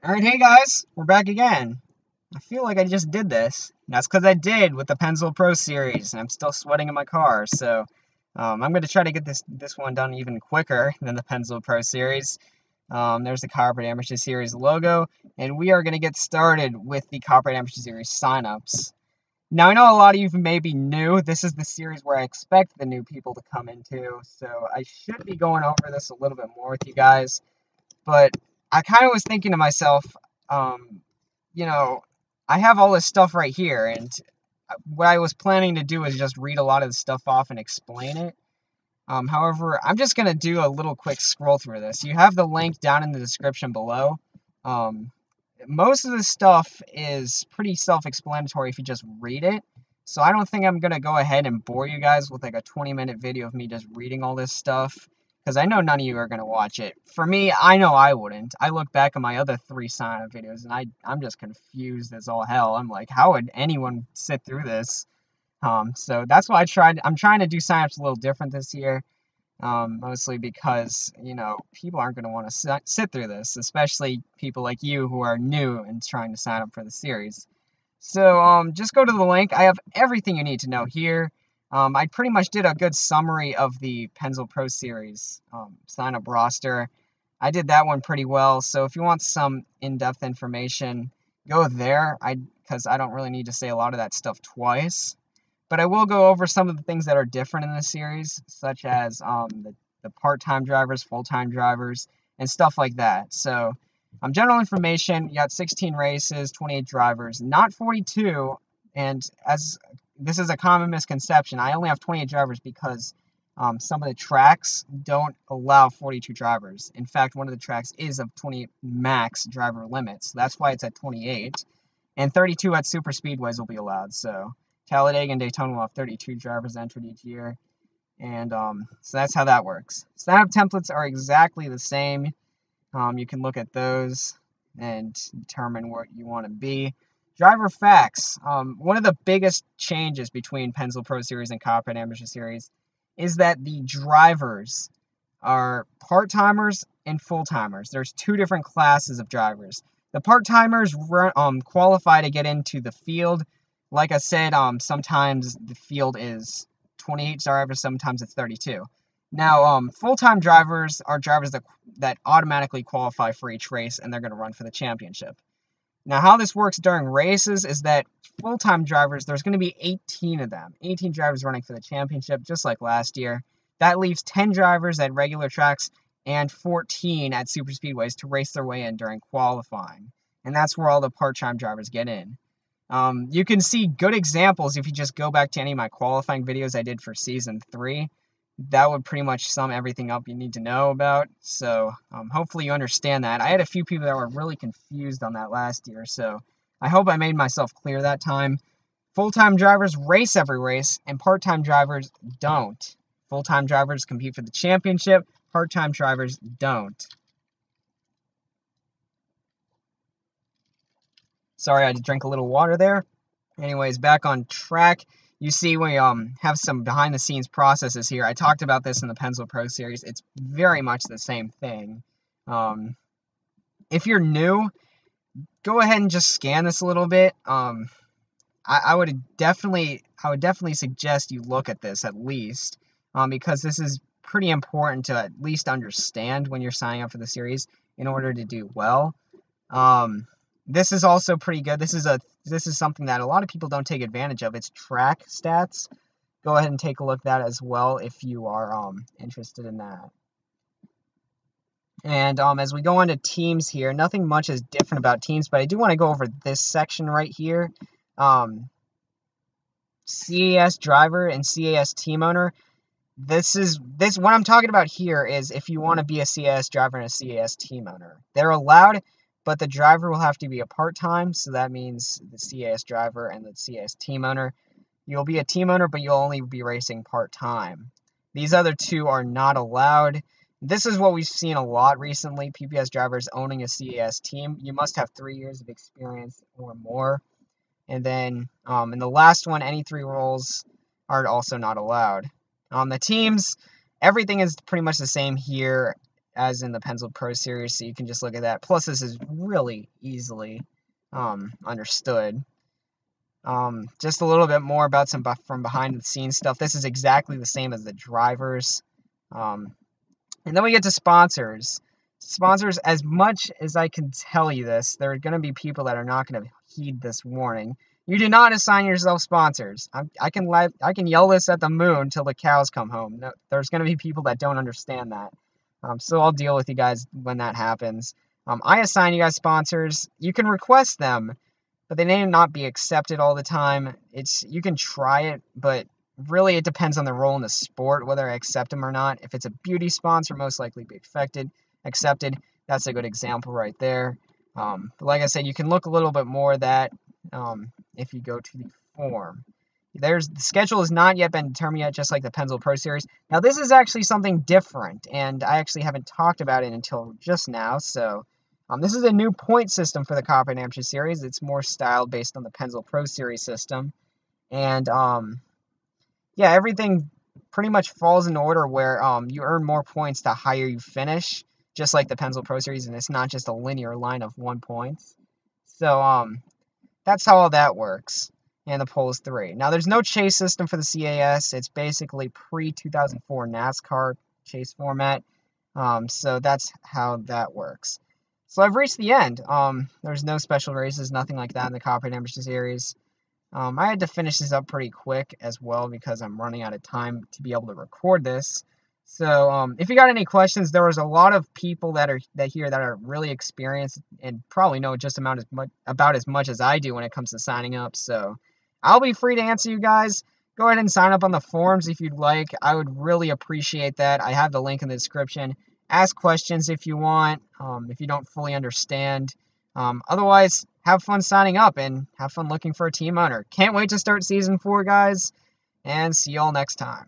Alright, hey guys, we're back again. I feel like I just did this. That's because I did with the Pencil Pro series, and I'm still sweating in my car, so I'm going to try to get this one done even quicker than the Pencil Pro series. There's the Copperhead Amateur Series logo, and we are going to get started with the Copperhead Amateur Series signups. Now, I know a lot of you may be new. This is the series where I expect the new people to come into, so I should be going over this a little bit more with you guys. But I kind of was thinking to myself, um, you know, I have all this stuff right here, and what I was planning to do is just read a lot of the stuff off and explain it. However, I'm just going to do a little quick scroll through this. You have the link down in the description below. Um, Most of the stuff is pretty self-explanatory if you just read it. So I don't think I'm going to go ahead and bore you guys with like a 20-minute video of me just reading all this stuff, because I know none of you are going to watch it. For me, I know I wouldn't. I look back at my other 3 sign-up videos, and I'm just confused as all hell. I'm like, how would anyone sit through this? So that's why I'm trying to do sign-ups a little different this year. Mostly because, people aren't going to want to sit through this, especially people like you who are new and trying to sign up for the series. So, just go to the link. I have everything you need to know here. I pretty much did a good summary of the Pencil Pro series sign-up roster. I did that one pretty well, so if you want some in-depth information, go there, because I don't really need to say a lot of that stuff twice. But I will go over some of the things that are different in this series, such as the part-time drivers, full-time drivers, and stuff like that. So, general information, you got 16 races, 28 drivers, not 42. And as this is a common misconception, I only have 28 drivers because some of the tracks don't allow 42 drivers. In fact, one of the tracks is of 20 max driver limits. So that's why it's at 28. And 32 at super speedways will be allowed. So Talladega and Daytona will have 32 drivers entered each year. And so that's how that works. Sign-up templates are exactly the same. You can look at those and determine what you want to be. Driver facts. One of the biggest changes between Pencil Pro Series and Copperhead Amateur Series is that the drivers are part-timers and full-timers. There's 2 different classes of drivers. The part-timers qualify to get into the field. Like I said, sometimes the field is 28 drivers, sometimes it's 32. Now, full-time drivers are drivers that automatically qualify for each race, and they're going to run for the championship. Now, how this works during races is that full-time drivers, there's going to be 18 of them. 18 drivers running for the championship, just like last year. That leaves 10 drivers at regular tracks and 14 at super speedways to race their way in during qualifying. And that's where all the part-time drivers get in. You can see good examples if you just go back to any of my qualifying videos I did for Season 3. That would pretty much sum everything up you need to know about. So hopefully you understand that. I had a few people that were really confused on that last year, so I hope I made myself clear that time. Full-time drivers race every race, and part-time drivers don't. Full-time drivers compete for the championship, part-time drivers don't. Sorry, I had to drink a little water there. Anyways, back on track. You see we have some behind-the-scenes processes here. I talked about this in the Pencil Pro series. It's very much the same thing. If you're new, go ahead and just scan this a little bit. I would definitely suggest you look at this at least, because this is pretty important to at least understand when you're signing up for the series in order to do well. This is also pretty good. This is something that a lot of people don't take advantage of. It's track stats. Go ahead and take a look at that as well if you are interested in that. And as we go on to teams here, nothing much is different about teams, but I do want to go over this section right here. CAS driver and CAS team owner. What I'm talking about here is if you want to be a CAS driver and a CAS team owner. They're allowed, but the driver will have to be a part-time, so that means the CAS driver and the CAS team owner. You'll be a team owner, but you'll only be racing part-time. These other 2 are not allowed. This is what we've seen a lot recently, PPS drivers owning a CAS team. You must have 3 years of experience or more. And then in the last one, any 3 roles are also not allowed. The teams, everything is pretty much the same here. as in the Pencil Pro Series, so you can just look at that. Plus, this is really easily understood. Just a little bit more about some from behind the scenes stuff. This is exactly the same as the drivers. And then we get to sponsors. Sponsors, as much as I can tell you this, there are going to be people that are not going to heed this warning. You do not assign yourself sponsors. I can yell this at the moon till the cows come home. No, there's going to be people that don't understand that. So I'll deal with you guys when that happens. I assign you guys sponsors. You can request them, but they may not be accepted all the time. You can try it, but really it depends on the role in the sport, whether I accept them or not. If it's a beauty sponsor, most likely be accepted. That's a good example right there. But like I said, you can look a little bit more at that if you go to the form. The schedule has not yet been determined yet, just like the Pencil Pro Series. Now, this is actually something different, and I actually haven't talked about it until just now. So, this is a new point system for the Copperhead Amateur Series. It's more styled based on the Pencil Pro Series system. And, yeah, everything pretty much falls in order where you earn more points the higher you finish, just like the Pencil Pro Series, and it's not just a linear line of 1 point. So, that's how all that works. And the pole is 3. Now, there's no chase system for the CAS. It's basically pre-2004 NASCAR chase format. So that's how that works. So I've reached the end. There's no special races, nothing like that in the Copperhead Amateur Series. I had to finish this up pretty quick as well because I'm running out of time to be able to record this. So if you got any questions, there was a lot of people that are really experienced and probably know just about as much as I do when it comes to signing up. So I'll be free to answer you guys. Go ahead and sign up on the forums if you'd like. I would really appreciate that. I have the link in the description. Ask questions if you want, if you don't fully understand. Otherwise, have fun signing up and have fun looking for a team owner. Can't wait to start Season 4, guys, and see y'all next time.